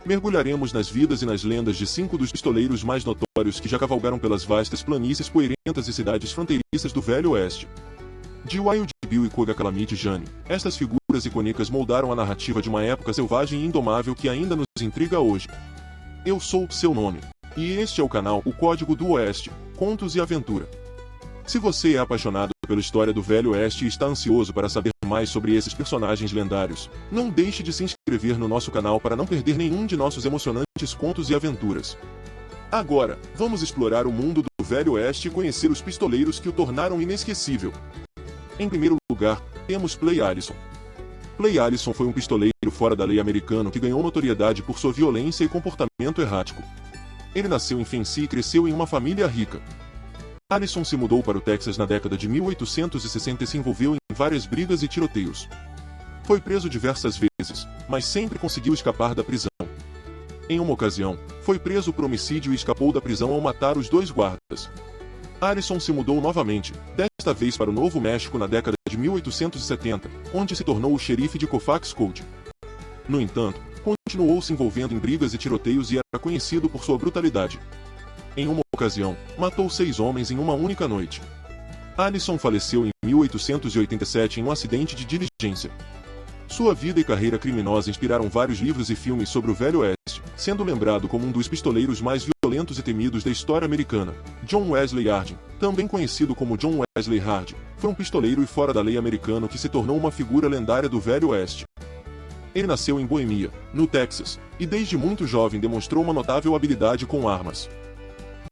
mergulharemos nas vidas e nas lendas de 5 dos pistoleiros mais notórios que já cavalgaram pelas vastas planícies poeirentas e cidades fronteiriças do Velho Oeste. De Wild Bill e Koga Calamity Jane, estas figuras icônicas moldaram a narrativa de uma época selvagem e indomável que ainda nos intriga hoje. Eu sou o seu nome, e este é o canal O Código do Oeste, Contos e Aventura. Se você é apaixonado pela história do Velho Oeste e está ansioso para saber mais sobre esses personagens lendários, não deixe de se inscrever no nosso canal para não perder nenhum de nossos emocionantes contos e aventuras. Agora, vamos explorar o mundo do Velho Oeste e conhecer os pistoleiros que o tornaram inesquecível. Em primeiro lugar, temos Clay Allison. Clay Allison foi um pistoleiro fora da lei americano que ganhou notoriedade por sua violência e comportamento errático. Ele nasceu em Fency e cresceu em uma família rica. Allison se mudou para o Texas na década de 1860 e se envolveu em várias brigas e tiroteios. Foi preso diversas vezes, mas sempre conseguiu escapar da prisão. Em uma ocasião, foi preso por homicídio e escapou da prisão ao matar os 2 guardas. Allison se mudou novamente, desta vez para o Novo México na década de 1870, onde se tornou o xerife de Colfax County. No entanto, continuou se envolvendo em brigas e tiroteios e era conhecido por sua brutalidade. Em uma ocasião, matou 6 homens em uma única noite. Allison faleceu em 1887 em um acidente de diligência. Sua vida e carreira criminosa inspiraram vários livros e filmes sobre o Velho Oeste, sendo lembrado como um dos pistoleiros mais violentos e temidos da história americana. John Wesley Hardin, também conhecido como John Wesley Hardin, foi um pistoleiro e fora da lei americano que se tornou uma figura lendária do Velho Oeste. Ele nasceu em Boemia, no Texas, e desde muito jovem demonstrou uma notável habilidade com armas.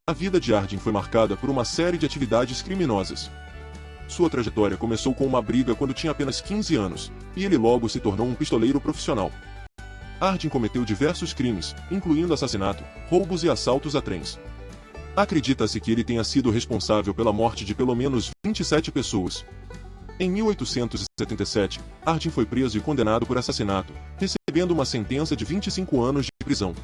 A vida de Hardin foi marcada por uma série de atividades criminosas. Sua trajetória começou com uma briga quando tinha apenas 15 anos, e ele logo se tornou um pistoleiro profissional. Hardin cometeu diversos crimes, incluindo assassinato, roubos e assaltos a trens. Acredita-se que ele tenha sido responsável pela morte de pelo menos 27 pessoas. Em 1877, Hardin foi preso e condenado por assassinato, recebendo uma sentença de 25 anos de prisão.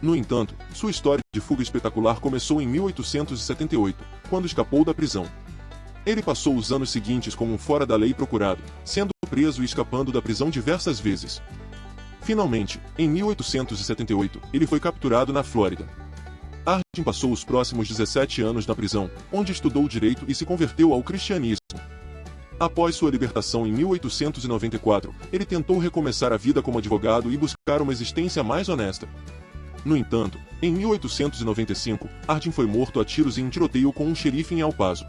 No entanto, sua história de fuga espetacular começou em 1878, quando escapou da prisão. Ele passou os anos seguintes como um fora da lei procurado, sendo preso e escapando da prisão diversas vezes. Finalmente, em 1878, ele foi capturado na Flórida. Hardin passou os próximos 17 anos na prisão, onde estudou direito e se converteu ao cristianismo. Após sua libertação em 1894, ele tentou recomeçar a vida como advogado e buscar uma existência mais honesta. No entanto, em 1895, Hardin foi morto a tiros em um tiroteio com um xerife em El Paso.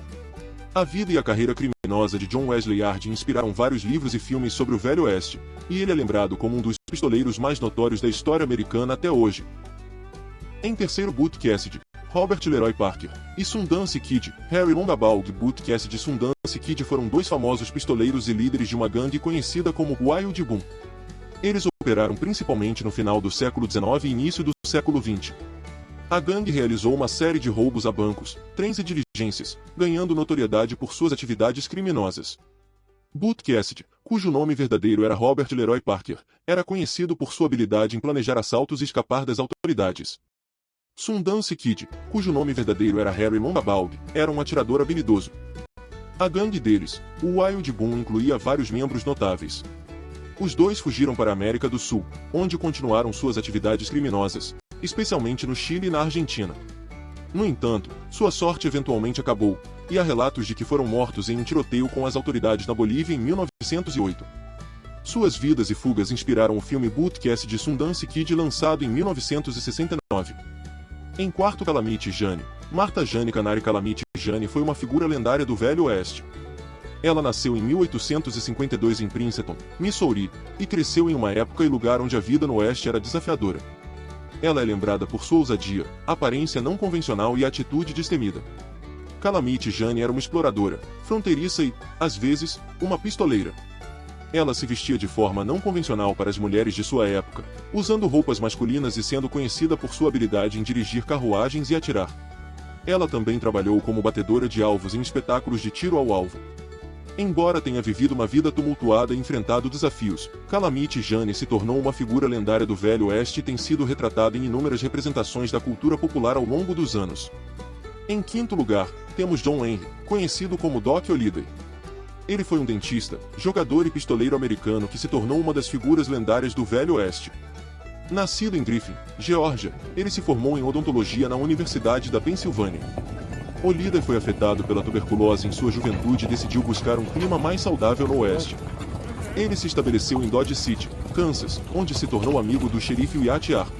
A vida e a carreira criminosa de John Wesley Hardin inspiraram vários livros e filmes sobre o Velho Oeste, e ele é lembrado como um dos pistoleiros mais notórios da história americana até hoje. Em terceiro, Butch Cassidy, Robert Leroy Parker, e Sundance Kid, Harry Longabaugh. Butch Cassidy e Sundance Kid foram 2 famosos pistoleiros e líderes de uma gangue conhecida como Wild Boom. Eles operaram principalmente no final do século XIX e início do século XX. A gangue realizou uma série de roubos a bancos, trens e diligências, ganhando notoriedade por suas atividades criminosas. Butch Cassidy, cujo nome verdadeiro era Robert Leroy Parker, era conhecido por sua habilidade em planejar assaltos e escapar das autoridades. Sundance Kid, cujo nome verdadeiro era Harry Longabaugh, era um atirador habilidoso. A gangue deles, o Wild Boom, incluía vários membros notáveis. Os 2 fugiram para a América do Sul, onde continuaram suas atividades criminosas, especialmente no Chile e na Argentina. No entanto, sua sorte eventualmente acabou, e há relatos de que foram mortos em um tiroteio com as autoridades na Bolívia em 1908. Suas vidas e fugas inspiraram o filme Butch Cassidy e Sundance Kid, lançado em 1969. Em quarto, Calamity Jane, Martha Jane Canary. Calamity Jane foi uma figura lendária do Velho Oeste. Ela nasceu em 1852 em Princeton, Missouri, e cresceu em uma época e lugar onde a vida no Oeste era desafiadora. Ela é lembrada por sua ousadia, aparência não convencional e atitude destemida. Calamity Jane era uma exploradora, fronteiriça e, às vezes, uma pistoleira. Ela se vestia de forma não convencional para as mulheres de sua época, usando roupas masculinas e sendo conhecida por sua habilidade em dirigir carruagens e atirar. Ela também trabalhou como batedora de alvos em espetáculos de tiro ao alvo. Embora tenha vivido uma vida tumultuada e enfrentado desafios, Calamity Jane se tornou uma figura lendária do Velho Oeste e tem sido retratada em inúmeras representações da cultura popular ao longo dos anos. Em quinto lugar, temos John Henry, conhecido como Doc Holliday. Ele foi um dentista, jogador e pistoleiro americano que se tornou uma das figuras lendárias do Velho Oeste. Nascido em Griffin, Geórgia, ele se formou em odontologia na Universidade da Pensilvânia. Ollida foi afetado pela tuberculose em sua juventude e decidiu buscar um clima mais saudável no oeste. Ele se estabeleceu em Dodge City, Kansas, onde se tornou amigo do xerife Wyatt Earp.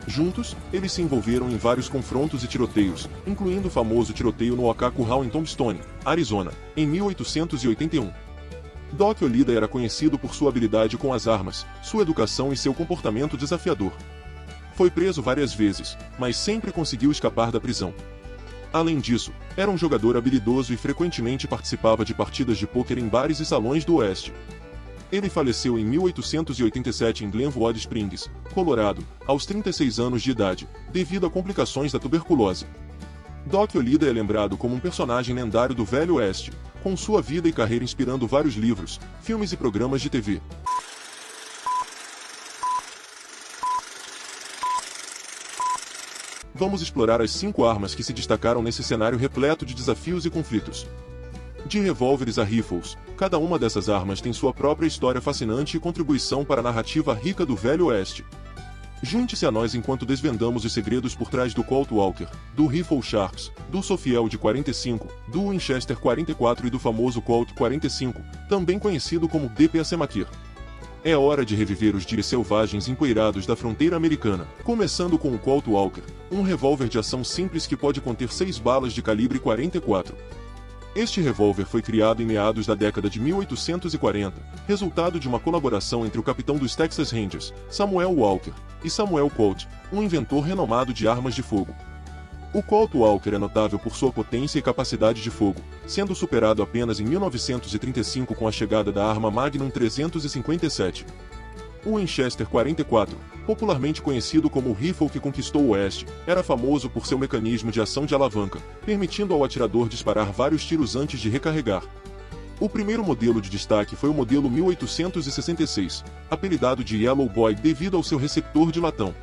Juntos, eles se envolveram em vários confrontos e tiroteios, incluindo o famoso tiroteio no Ocaco Hall em Tombstone, Arizona, em 1881. Doc Ollida era conhecido por sua habilidade com as armas, sua educação e seu comportamento desafiador. Foi preso várias vezes, mas sempre conseguiu escapar da prisão. Além disso, era um jogador habilidoso e frequentemente participava de partidas de pôquer em bares e salões do oeste. Ele faleceu em 1887 em Glenwood Springs, Colorado, aos 36 anos de idade, devido a complicações da tuberculose. Doc Ollida é lembrado como um personagem lendário do Velho Oeste, com sua vida e carreira inspirando vários livros, filmes e programas de TV. Vamos explorar as 5 armas que se destacaram nesse cenário repleto de desafios e conflitos. De revólveres a rifles, cada uma dessas armas tem sua própria história fascinante e contribuição para a narrativa rica do Velho Oeste. Junte-se a nós enquanto desvendamos os segredos por trás do Colt Walker, do Rifle Sharks, do Sofield 45, do Winchester 44 e do famoso Colt 45, também conhecido como DPA-Semaquir. É hora de reviver os dias selvagens empoeirados da fronteira americana, começando com o Colt Walker, um revólver de ação simples que pode conter 6 balas de calibre 44. Este revólver foi criado em meados da década de 1840, resultado de uma colaboração entre o capitão dos Texas Rangers, Samuel Walker, e Samuel Colt, um inventor renomado de armas de fogo. O Colt Walker é notável por sua potência e capacidade de fogo, sendo superado apenas em 1935 com a chegada da arma Magnum 357. O Winchester 44, popularmente conhecido como o rifle que conquistou o Oeste, era famoso por seu mecanismo de ação de alavanca, permitindo ao atirador disparar vários tiros antes de recarregar. O primeiro modelo de destaque foi o modelo 1866, apelidado de Yellow Boy devido ao seu receptor de latão.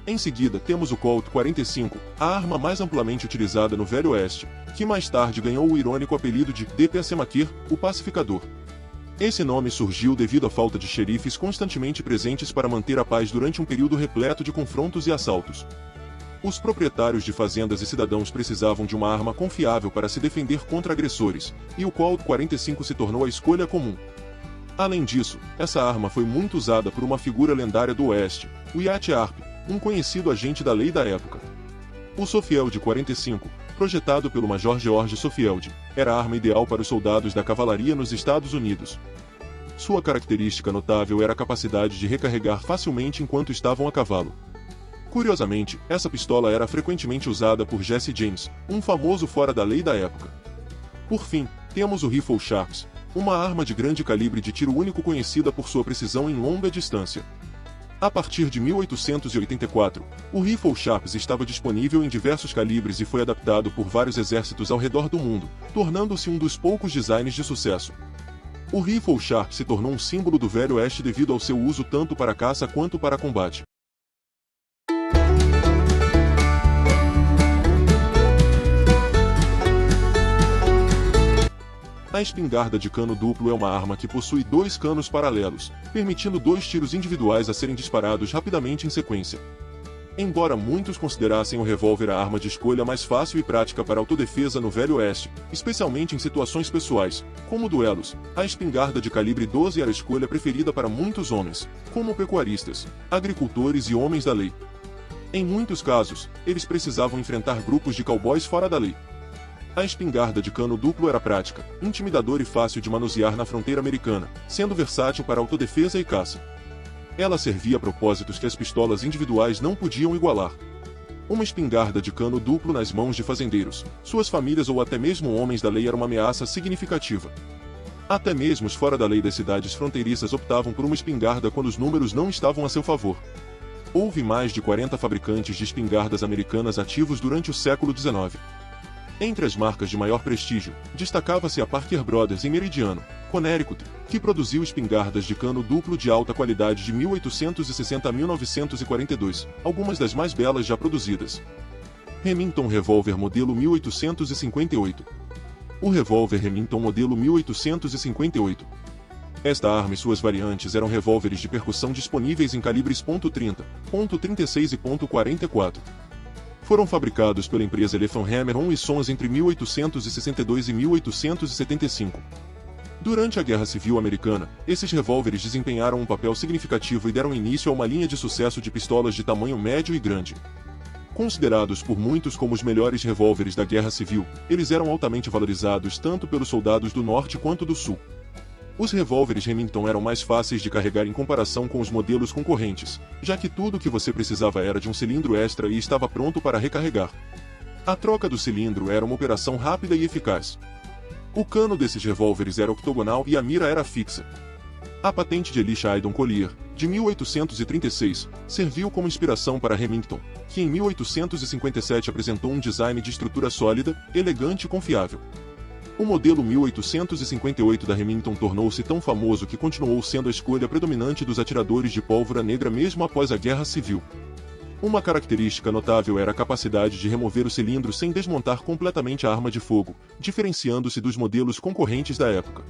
Em seguida temos o Colt 45, a arma mais amplamente utilizada no Velho Oeste, que mais tarde ganhou o irônico apelido de DPA-Semaquir, o pacificador. Esse nome surgiu devido à falta de xerifes constantemente presentes para manter a paz durante um período repleto de confrontos e assaltos. Os proprietários de fazendas e cidadãos precisavam de uma arma confiável para se defender contra agressores, e o Colt 45 se tornou a escolha comum. Além disso, essa arma foi muito usada por uma figura lendária do Oeste, Wyatt Earp, um conhecido agente da lei da época. O Sofield 45, projetado pelo Major George Sofield, era a arma ideal para os soldados da cavalaria nos Estados Unidos. Sua característica notável era a capacidade de recarregar facilmente enquanto estavam a cavalo. Curiosamente, essa pistola era frequentemente usada por Jesse James, um famoso fora da lei da época. Por fim, temos o Rifle Sharks, uma arma de grande calibre de tiro único conhecida por sua precisão em longa distância. A partir de 1884, o Rifle Sharps estava disponível em diversos calibres e foi adaptado por vários exércitos ao redor do mundo, tornando-se um dos poucos designs de sucesso. O Rifle Sharp se tornou um símbolo do Velho Oeste devido ao seu uso tanto para caça quanto para combate. A espingarda de cano duplo é uma arma que possui 2 canos paralelos, permitindo 2 tiros individuais a serem disparados rapidamente em sequência. Embora muitos considerassem o revólver a arma de escolha mais fácil e prática para autodefesa no Velho Oeste, especialmente em situações pessoais, como duelos, a espingarda de calibre 12 era a escolha preferida para muitos homens, como pecuaristas, agricultores e homens da lei. Em muitos casos, eles precisavam enfrentar grupos de cowboys fora da lei. A espingarda de cano duplo era prática, intimidadora e fácil de manusear na fronteira americana, sendo versátil para autodefesa e caça. Ela servia a propósitos que as pistolas individuais não podiam igualar. Uma espingarda de cano duplo nas mãos de fazendeiros, suas famílias ou até mesmo homens da lei era uma ameaça significativa. Até mesmo os fora da lei das cidades fronteiriças optavam por uma espingarda quando os números não estavam a seu favor. Houve mais de 40 fabricantes de espingardas americanas ativos durante o século XIX. Entre as marcas de maior prestígio, destacava-se a Parker Brothers em Meridiano, Connecticut, que produziu espingardas de cano duplo de alta qualidade de 1860 a 1942, algumas das mais belas já produzidas. Remington Revolver modelo 1858. O revólver Remington modelo 1858 Esta arma e suas variantes eram revólveres de percussão disponíveis em calibres .30, .36 e .44. Foram fabricados pela empresa Elefant-Hammer On e Sons entre 1862 e 1875. Durante a Guerra Civil Americana, esses revólveres desempenharam um papel significativo e deram início a uma linha de sucesso de pistolas de tamanho médio e grande. Considerados por muitos como os melhores revólveres da Guerra Civil, eles eram altamente valorizados tanto pelos soldados do Norte quanto do Sul. Os revólveres Remington eram mais fáceis de carregar em comparação com os modelos concorrentes, já que tudo o que você precisava era de um cilindro extra e estava pronto para recarregar. A troca do cilindro era uma operação rápida e eficaz. O cano desses revólveres era octogonal e a mira era fixa. A patente de Elisha Haydon Collier, de 1836, serviu como inspiração para Remington, que em 1857 apresentou um design de estrutura sólida, elegante e confiável. O modelo 1858 da Remington tornou-se tão famoso que continuou sendo a escolha predominante dos atiradores de pólvora negra mesmo após a Guerra Civil. Uma característica notável era a capacidade de remover o cilindro sem desmontar completamente a arma de fogo, diferenciando-se dos modelos concorrentes da época.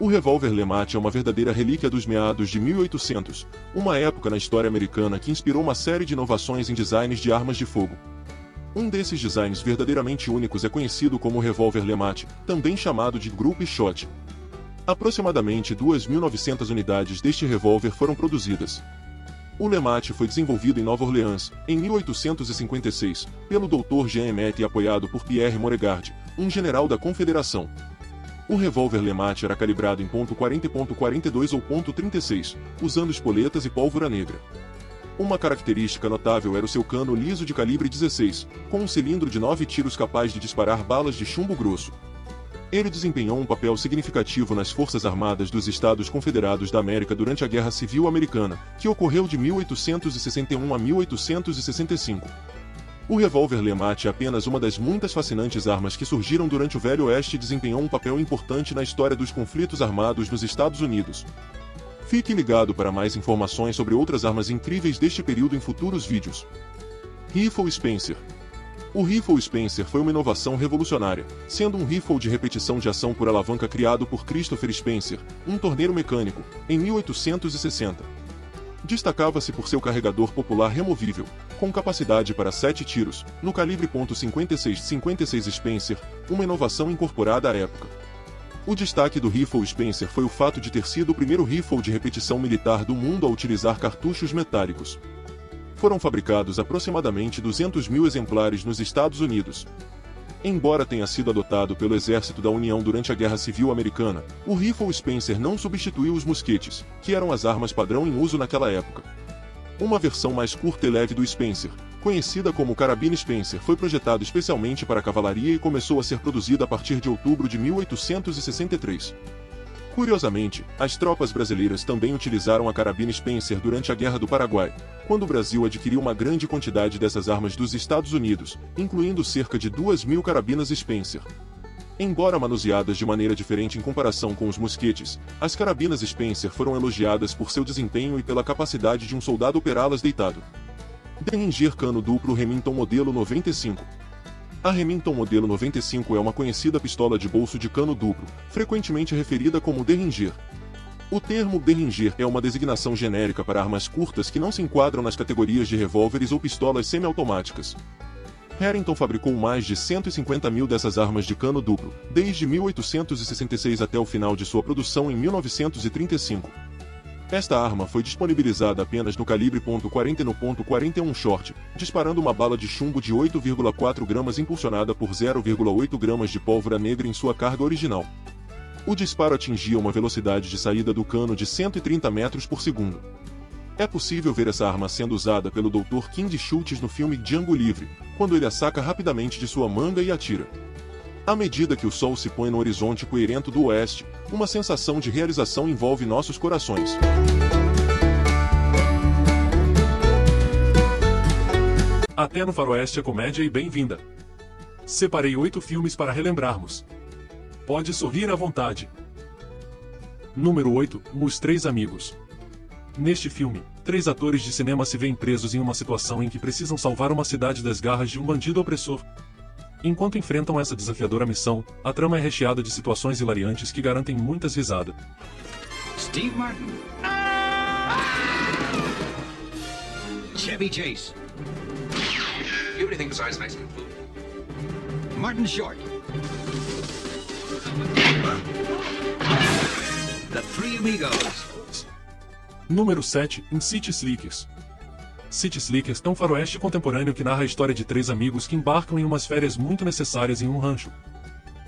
O revólver LeMat é uma verdadeira relíquia dos meados de 1800, uma época na história americana que inspirou uma série de inovações em designs de armas de fogo. Um desses designs verdadeiramente únicos é conhecido como o revólver LeMat, também chamado de Group Shot. Aproximadamente 2.900 unidades deste revólver foram produzidas. O LeMat foi desenvolvido em Nova Orleans, em 1856, pelo Dr. Jean Emmet e apoiado por Pierre Moregard, um general da Confederação. O revólver LeMat era calibrado em .40 e .42 ou .36, usando espoletas e pólvora negra. Uma característica notável era o seu cano liso de calibre 16, com um cilindro de 9 tiros capaz de disparar balas de chumbo grosso. Ele desempenhou um papel significativo nas Forças Armadas dos Estados Confederados da América durante a Guerra Civil Americana, que ocorreu de 1861 a 1865. O revólver LeMat é apenas uma das muitas fascinantes armas que surgiram durante o Velho Oeste e desempenhou um papel importante na história dos conflitos armados nos Estados Unidos. Fique ligado para mais informações sobre outras armas incríveis deste período em futuros vídeos. Rifle Spencer. O Rifle Spencer foi uma inovação revolucionária, sendo um rifle de repetição de ação por alavanca criado por Christopher Spencer, um torneiro mecânico, em 1860. Destacava-se por seu carregador popular removível, com capacidade para 7 tiros, no calibre .56 Spencer, uma inovação incorporada à época. O destaque do Rifle Spencer foi o fato de ter sido o primeiro rifle de repetição militar do mundo a utilizar cartuchos metálicos. Foram fabricados aproximadamente 200.000 exemplares nos Estados Unidos. Embora tenha sido adotado pelo Exército da União durante a Guerra Civil Americana, o Rifle Spencer não substituiu os mosquetes, que eram as armas padrão em uso naquela época. Uma versão mais curta e leve do Spencer, conhecida como carabina Spencer, foi projetada especialmente para a cavalaria e começou a ser produzida a partir de outubro de 1863. Curiosamente, as tropas brasileiras também utilizaram a carabina Spencer durante a Guerra do Paraguai, quando o Brasil adquiriu uma grande quantidade dessas armas dos Estados Unidos, incluindo cerca de 2.000 carabinas Spencer. Embora manuseadas de maneira diferente em comparação com os mosquetes, as carabinas Spencer foram elogiadas por seu desempenho e pela capacidade de um soldado operá-las deitado. Derringer cano duplo Remington modelo 95. A Remington modelo 95 é uma conhecida pistola de bolso de cano duplo, frequentemente referida como Derringer. O termo Derringer é uma designação genérica para armas curtas que não se enquadram nas categorias de revólveres ou pistolas semiautomáticas. Remington fabricou mais de 150.000 dessas armas de cano duplo, desde 1866 até o final de sua produção em 1935. Esta arma foi disponibilizada apenas no calibre .40 e no .41 short, disparando uma bala de chumbo de 8,4 gramas impulsionada por 0,8 gramas de pólvora negra em sua carga original. O disparo atingia uma velocidade de saída do cano de 130 metros por segundo. É possível ver essa arma sendo usada pelo Dr. King Schultz no filme Django Livre, quando ele a saca rapidamente de sua manga e atira. À medida que o sol se põe no horizonte poeirento do oeste, uma sensação de realização envolve nossos corações. Até no Faroeste é comédia e bem-vinda. Separei 8 filmes para relembrarmos. Pode sorrir à vontade. Número 8, Os Três Amigos. Neste filme, 3 atores de cinema se veem presos em uma situação em que precisam salvar uma cidade das garras de um bandido opressor. Enquanto enfrentam essa desafiadora missão, a trama é recheada de situações hilariantes que garantem muitas risadas. Steve Martin. Chevy Chase. You have anything besides Mexican food? Martin Short. The Three Amigos. Número 7, em City Slickers. City Slickers é um faroeste contemporâneo que narra a história de três amigos que embarcam em umas férias muito necessárias em um rancho.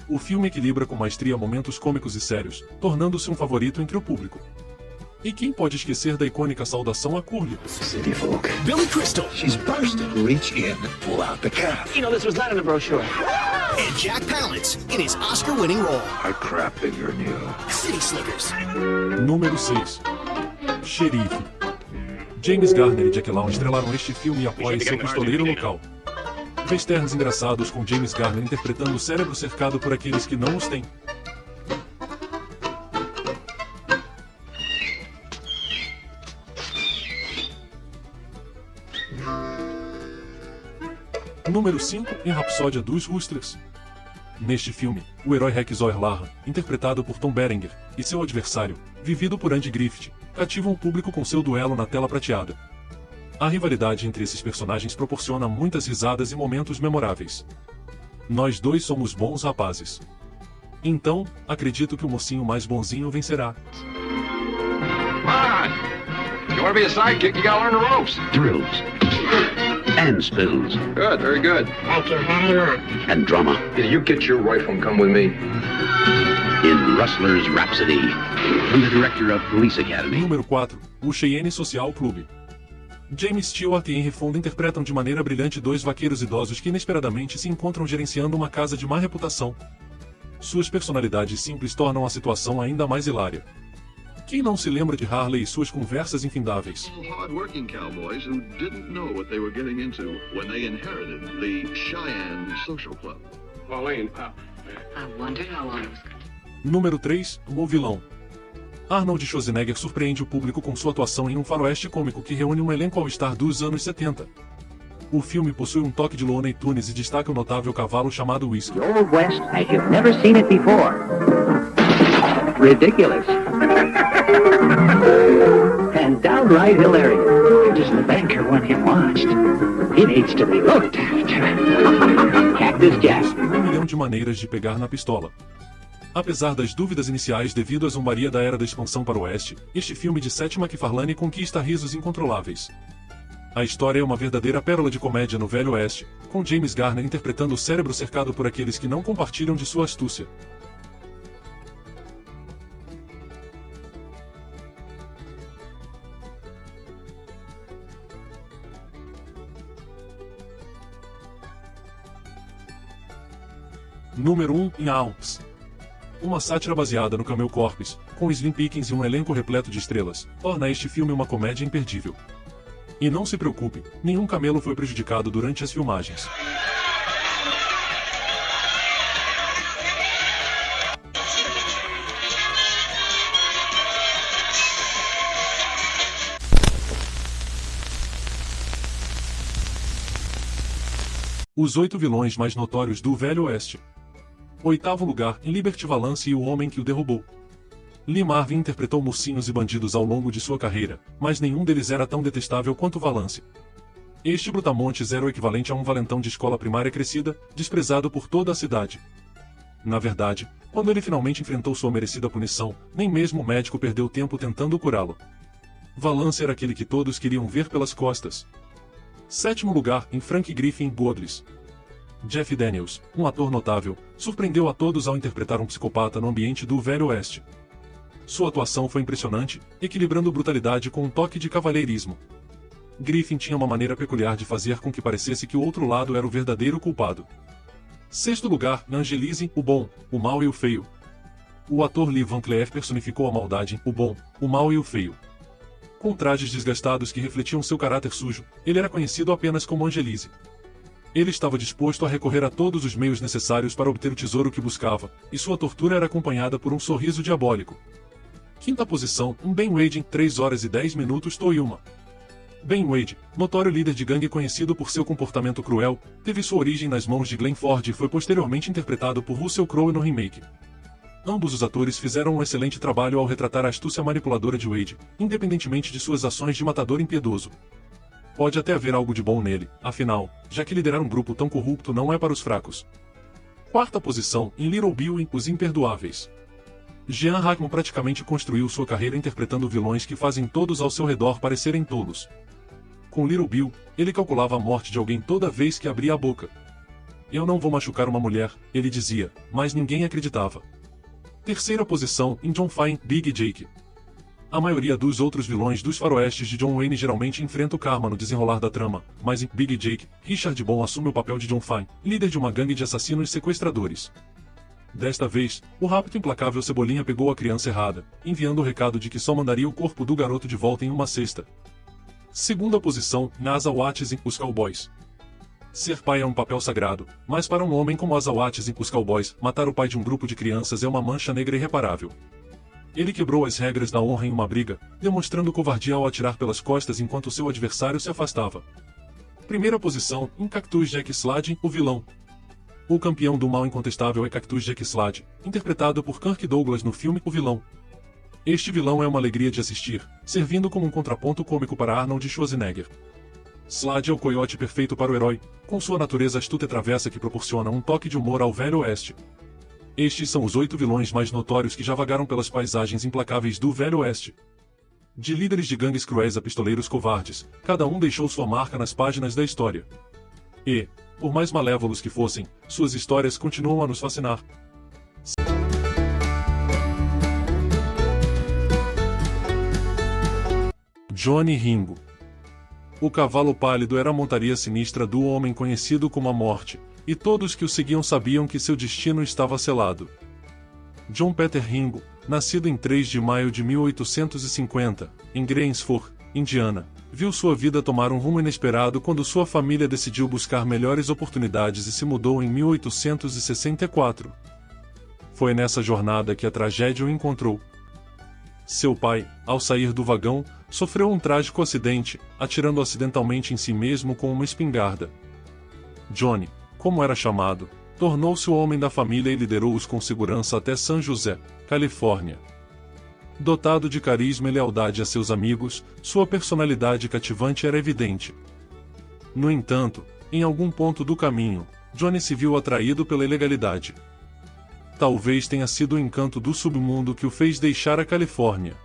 O filme equilibra com maestria momentos cômicos e sérios, tornando-se um favorito entre o público. E quem pode esquecer da icônica saudação a Curly? City folk. Billy Crystal. She's bursting. Reach in, pull out the cap. You know, this was not in the brochure. And Jack Palance in his Oscar-winning role. I crap figure new. City Slickers. Número 6. Xerife. James Garner e Jack Law estrelaram este filme e apoiam seu pistoleiro local. Westerns engraçados com James Garner interpretando o cérebro cercado por aqueles que não os têm. Número 5, em Rapsódia dos Rustlers. Neste filme, o herói Rex Zoerlarra, interpretado por Tom Berenger, e seu adversário, vivido por Andy Griffith, cativam o público com seu duelo na tela prateada. A rivalidade entre esses personagens proporciona muitas risadas e momentos memoráveis. Nós dois somos bons rapazes. Então, acredito que o mocinho mais bonzinho vencerá. Come on! You want to be a sidekick, you gotta learn the ropes. Thrills and spills Good, very good. and drama You get your rifle and come with me. in Rustler's Rhapsody from the director of Police Academy. Número 4, o Cheyenne Social Club. James Stewart e Henry Fonda interpretam de maneira brilhante dois vaqueiros idosos que inesperadamente se encontram gerenciando uma casa de má reputação. Suas personalidades simples tornam a situação ainda mais hilária. Quem não se lembra de Harley e suas conversas infindáveis? Hard-working cowboys who didn't know what they were getting into when they inherited the Cheyenne Social Club. Pauline, I wondered how long it was going to... Número 3, o vilão. Arnold Schwarzenegger surpreende o público com sua atuação em um faroeste cômico que reúne um elenco all-star dos anos 70. O filme possui um toque de Looney Tunes e destaca o notável cavalo chamado Whiskey. Old West as you've never seen it before. Ridiculous. And downright hilarious. Just the banker want him watched. He needs to be looked after. Cactus Jack. 1 milhão de maneiras de pegar na pistola. Apesar das dúvidas iniciais devido à zombaria da era da expansão para o oeste, este filme de Seth MacFarlane conquista risos incontroláveis. A história é uma verdadeira pérola de comédia no Velho Oeste, com James Garner interpretando o cérebro cercado por aqueles que não compartilham de sua astúcia. Número 1, em Alps. Uma sátira baseada no Camel Corpse, com Slim Pickens e um elenco repleto de estrelas, torna este filme uma comédia imperdível. E não se preocupe, nenhum camelo foi prejudicado durante as filmagens. Os 8 vilões mais notórios do Velho Oeste. 8º lugar, em Liberty Valance e o Homem que o Derrubou. Lee Marvin interpretou mocinhos e bandidos ao longo de sua carreira, mas nenhum deles era tão detestável quanto Valance. Este brutamontes era o equivalente a um valentão de escola primária crescida, desprezado por toda a cidade. Na verdade, quando ele finalmente enfrentou sua merecida punição, nem mesmo o médico perdeu tempo tentando curá-lo. Valance era aquele que todos queriam ver pelas costas. 7º lugar, em Frank Griffin Godless. Jeff Daniels, um ator notável, surpreendeu a todos ao interpretar um psicopata no ambiente do Velho Oeste. Sua atuação foi impressionante, equilibrando brutalidade com um toque de cavalheirismo. Griffin tinha uma maneira peculiar de fazer com que parecesse que o outro lado era o verdadeiro culpado. 6º lugar, Angelise, o bom, o mal e o feio. O ator Lee Van Cleef personificou a maldade, o bom, o mal e o feio. Com trajes desgastados que refletiam seu caráter sujo, ele era conhecido apenas como Angelise. Ele estava disposto a recorrer a todos os meios necessários para obter o tesouro que buscava, e sua tortura era acompanhada por um sorriso diabólico. 5ª posição, Ben Wade em 3 horas e 10 minutos Toyuma. Ben Wade, notório líder de gangue conhecido por seu comportamento cruel, teve sua origem nas mãos de Glenn Ford e foi posteriormente interpretado por Russell Crowe no remake. Ambos os atores fizeram um excelente trabalho ao retratar a astúcia manipuladora de Wade, independentemente de suas ações de matador impiedoso. Pode até haver algo de bom nele, afinal, já que liderar um grupo tão corrupto não é para os fracos. Quarta posição, em Little Bill em Os Imperdoáveis. Gene Hackman praticamente construiu sua carreira interpretando vilões que fazem todos ao seu redor parecerem tolos. Com Little Bill, ele calculava a morte de alguém toda vez que abria a boca. Eu não vou machucar uma mulher, ele dizia, mas ninguém acreditava. Terceira posição, em John Fine, Big Jake. A maioria dos outros vilões dos faroestes de John Wayne geralmente enfrenta o karma no desenrolar da trama, mas em Big Jake, Richard Bond assume o papel de John Fine, líder de uma gangue de assassinos e sequestradores. Desta vez, o rápido e implacável Cebolinha pegou a criança errada, enviando o recado de que só mandaria o corpo do garoto de volta em uma cesta. Segunda posição, Asa Watts em Os Cowboys. Ser pai é um papel sagrado, mas para um homem como Asa Watts em Os Cowboys, matar o pai de um grupo de crianças é uma mancha negra irreparável. Ele quebrou as regras da honra em uma briga, demonstrando covardia ao atirar pelas costas enquanto seu adversário se afastava. Primeira posição, em Cactus Jack Slade, o vilão. O campeão do mal incontestável é Cactus Jack Slade, interpretado por Kirk Douglas no filme O Vilão. Este vilão é uma alegria de assistir, servindo como um contraponto cômico para Arnold Schwarzenegger. Slade é o coiote perfeito para o herói, com sua natureza astuta e travessa que proporciona um toque de humor ao Velho Oeste. Estes são os 8 vilões mais notórios que já vagaram pelas paisagens implacáveis do Velho Oeste. De líderes de gangues cruéis a pistoleiros covardes, cada um deixou sua marca nas páginas da história. E, por mais malévolos que fossem, suas histórias continuam a nos fascinar. Johnny Ringo. O cavalo pálido era a montaria sinistra do homem conhecido como a Morte, e todos que o seguiam sabiam que seu destino estava selado. John Peter Ringo, nascido em 3 de maio de 1850, em Greensford, Indiana, viu sua vida tomar um rumo inesperado quando sua família decidiu buscar melhores oportunidades e se mudou em 1864. Foi nessa jornada que a tragédia o encontrou. Seu pai, ao sair do vagão, sofreu um trágico acidente, atirando acidentalmente em si mesmo com uma espingarda. Johnny, como era chamado, tornou-se o homem da família e liderou-os com segurança até San José, Califórnia. Dotado de carisma e lealdade a seus amigos, sua personalidade cativante era evidente. No entanto, em algum ponto do caminho, Johnny se viu atraído pela ilegalidade. Talvez tenha sido o encanto do submundo que o fez deixar a Califórnia.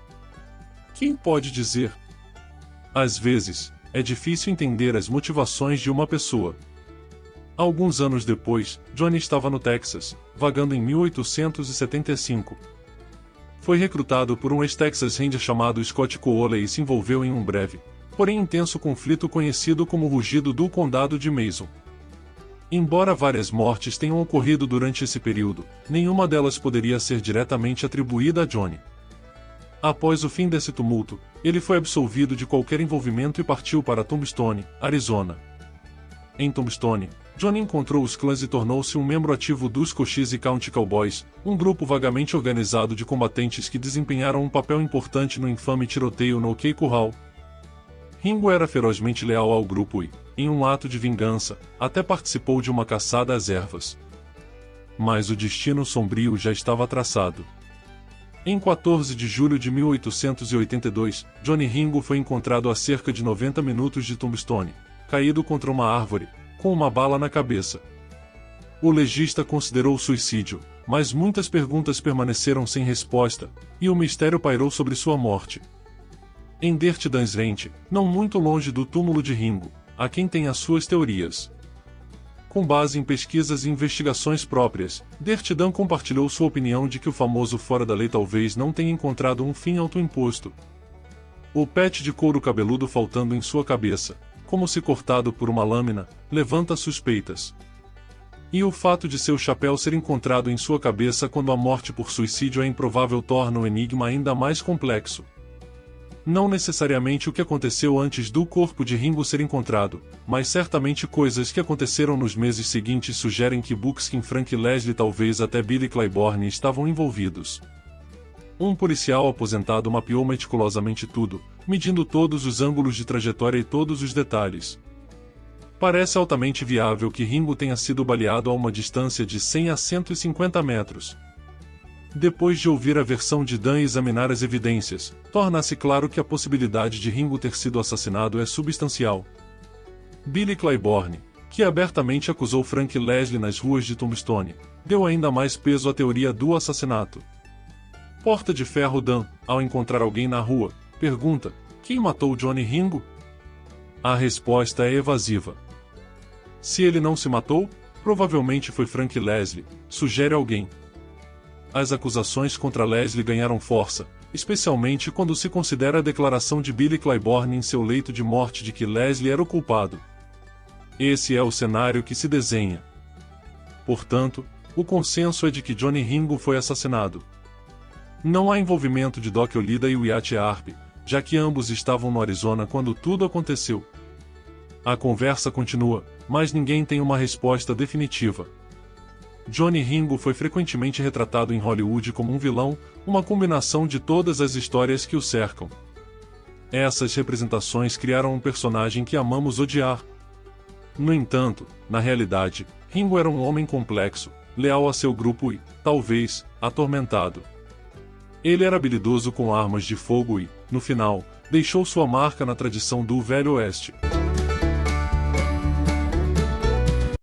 Quem pode dizer? Às vezes, é difícil entender as motivações de uma pessoa. Alguns anos depois, Johnny estava no Texas, vagando em 1875. Foi recrutado por um ex-Texas Ranger chamado Scott Cowley e se envolveu em um breve, porém intenso conflito conhecido como o Rugido do Condado de Mason. Embora várias mortes tenham ocorrido durante esse período, nenhuma delas poderia ser diretamente atribuída a Johnny. Após o fim desse tumulto, ele foi absolvido de qualquer envolvimento e partiu para Tombstone, Arizona. Em Tombstone, Johnny encontrou os clãs e tornou-se um membro ativo dos Cochise County Cowboys, um grupo vagamente organizado de combatentes que desempenharam um papel importante no infame tiroteio no OK Corral. Ringo era ferozmente leal ao grupo e, em um ato de vingança, até participou de uma caçada às ervas. Mas o destino sombrio já estava traçado. Em 14 de julho de 1882, Johnny Ringo foi encontrado a cerca de 90 minutos de Tombstone, caído contra uma árvore, com uma bala na cabeça. O legista considerou suicídio, mas muitas perguntas permaneceram sem resposta, e o mistério pairou sobre sua morte. Em Dirty Dan's Ranch, não muito longe do túmulo de Ringo, há quem tem as suas teorias. Com base em pesquisas e investigações próprias, Dirty Dan compartilhou sua opinião de que o famoso fora da lei talvez não tenha encontrado um fim autoimposto. O pet de couro cabeludo faltando em sua cabeça, como se cortado por uma lâmina, levanta suspeitas. E o fato de seu chapéu ser encontrado em sua cabeça quando a morte por suicídio é improvável torna o enigma ainda mais complexo. Não necessariamente o que aconteceu antes do corpo de Ringo ser encontrado, mas certamente coisas que aconteceram nos meses seguintes sugerem que Buckskin, Frank Leslie, talvez até Billy Claiborne estavam envolvidos. Um policial aposentado mapeou meticulosamente tudo, medindo todos os ângulos de trajetória e todos os detalhes. Parece altamente viável que Ringo tenha sido baleado a uma distância de 100 a 150 metros. Depois de ouvir a versão de Dan e examinar as evidências, torna-se claro que a possibilidade de Ringo ter sido assassinado é substancial. Billy Claiborne, que abertamente acusou Frank Leslie nas ruas de Tombstone, deu ainda mais peso à teoria do assassinato. Porta de Ferro Dan, ao encontrar alguém na rua, pergunta: quem matou Johnny Ringo? A resposta é evasiva. Se ele não se matou, provavelmente foi Frank Leslie, sugere alguém. As acusações contra Leslie ganharam força, especialmente quando se considera a declaração de Billy Claiborne em seu leito de morte de que Leslie era o culpado. Esse é o cenário que se desenha. Portanto, o consenso é de que Johnny Ringo foi assassinado. Não há envolvimento de Doc Holliday e Wyatt Earp, já que ambos estavam no Arizona quando tudo aconteceu. A conversa continua, mas ninguém tem uma resposta definitiva. Johnny Ringo foi frequentemente retratado em Hollywood como um vilão, uma combinação de todas as histórias que o cercam. Essas representações criaram um personagem que amamos odiar. No entanto, na realidade, Ringo era um homem complexo, leal a seu grupo e, talvez, atormentado. Ele era habilidoso com armas de fogo e, no final, deixou sua marca na tradição do Velho Oeste.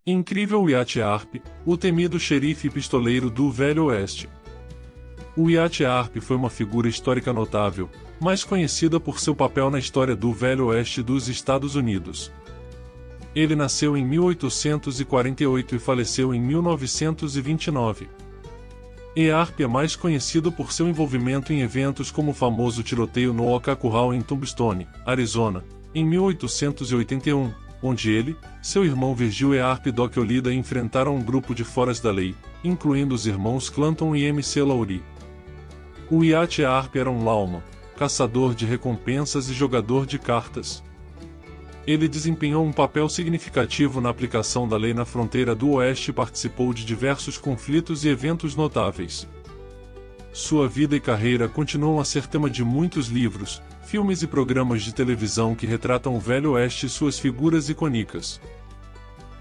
Incrível Wyatt Earp, o temido xerife e pistoleiro do Velho Oeste. Wyatt Earp foi uma figura histórica notável, mais conhecida por seu papel na história do Velho Oeste dos Estados Unidos. Ele nasceu em 1848 e faleceu em 1929. Earp é mais conhecido por seu envolvimento em eventos como o famoso tiroteio no Ocaco Hall em Tombstone, Arizona, em 1881, onde ele, seu irmão Virgil Earp e Doc Holliday enfrentaram um grupo de foras da lei, incluindo os irmãos Clanton e MC Laurie. Wyatt Earp era um lawman, caçador de recompensas e jogador de cartas. Ele desempenhou um papel significativo na aplicação da lei na fronteira do Oeste e participou de diversos conflitos e eventos notáveis. Sua vida e carreira continuam a ser tema de muitos livros, filmes e programas de televisão que retratam o Velho Oeste e suas figuras icônicas.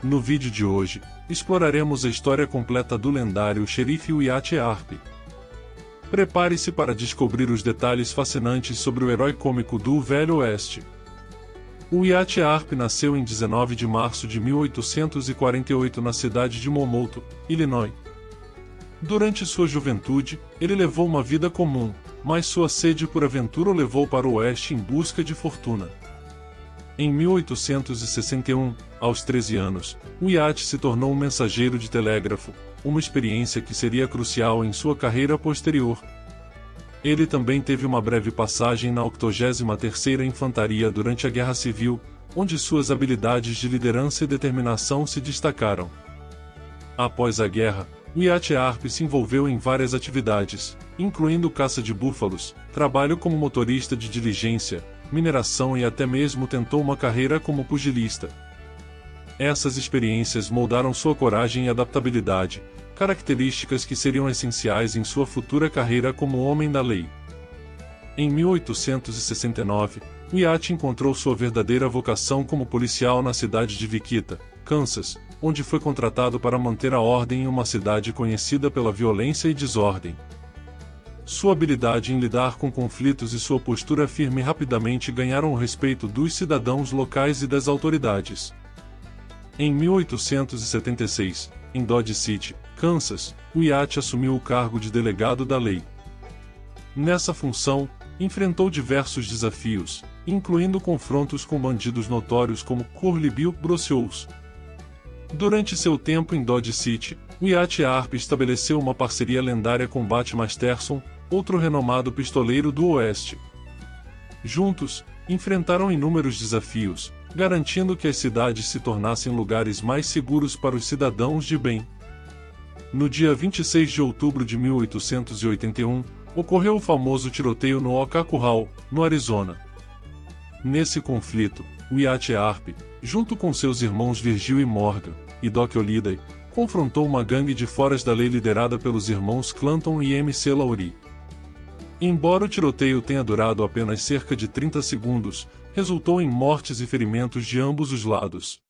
No vídeo de hoje, exploraremos a história completa do lendário xerife Wyatt Earp. Prepare-se para descobrir os detalhes fascinantes sobre o herói cômico do Velho Oeste. Wyatt Earp nasceu em 19 de março de 1848 na cidade de Momouto, Illinois. Durante sua juventude, ele levou uma vida comum, mas sua sede por aventura o levou para o oeste em busca de fortuna. Em 1861, aos 13 anos, Wyatt se tornou um mensageiro de telégrafo, uma experiência que seria crucial em sua carreira posterior. Ele também teve uma breve passagem na 83ª Infantaria durante a Guerra Civil, onde suas habilidades de liderança e determinação se destacaram. Após a guerra, Wyatt Earp se envolveu em várias atividades, incluindo caça de búfalos, trabalho como motorista de diligência, mineração e até mesmo tentou uma carreira como pugilista. Essas experiências moldaram sua coragem e adaptabilidade, características que seriam essenciais em sua futura carreira como homem da lei. Em 1869, Wyatt encontrou sua verdadeira vocação como policial na cidade de Wichita, Kansas, onde foi contratado para manter a ordem em uma cidade conhecida pela violência e desordem. Sua habilidade em lidar com conflitos e sua postura firme rapidamente ganharam o respeito dos cidadãos locais e das autoridades. Em 1876, em Dodge City, Kansas, Wyatt assumiu o cargo de delegado da lei. Nessa função, enfrentou diversos desafios, incluindo confrontos com bandidos notórios como Curly Bill Brocious. Durante seu tempo em Dodge City, Wyatt Earp estabeleceu uma parceria lendária com Butch Masterson, outro renomado pistoleiro do Oeste. Juntos, enfrentaram inúmeros desafios, garantindo que as cidades se tornassem lugares mais seguros para os cidadãos de bem. No dia 26 de outubro de 1881, ocorreu o famoso tiroteio no Ocaco Hall, no Arizona. Nesse conflito, Wyatt Earp, junto com seus irmãos Virgil e Morgan, e Doc Holliday, confrontou uma gangue de foras da lei liderada pelos irmãos Clanton e MC Laurie. Embora o tiroteio tenha durado apenas cerca de 30 segundos, resultou em mortes e ferimentos de ambos os lados.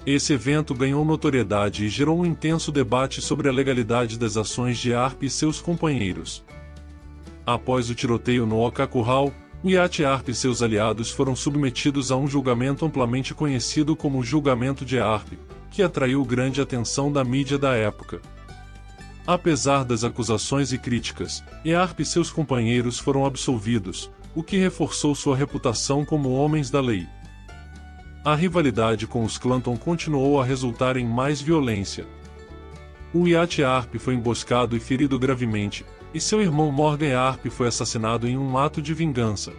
Esse evento ganhou notoriedade e gerou um intenso debate sobre a legalidade das ações de Arp e seus companheiros. Após o tiroteio no Okaku Hall, Wyatt Earp e seus aliados foram submetidos a um julgamento amplamente conhecido como o Julgamento de Earp, que atraiu grande atenção da mídia da época. Apesar das acusações e críticas, Earp e seus companheiros foram absolvidos, o que reforçou sua reputação como homens da lei. A rivalidade com os Clanton continuou a resultar em mais violência. Wyatt Earp foi emboscado e ferido gravemente, e seu irmão Morgan Earp foi assassinado em um ato de vingança.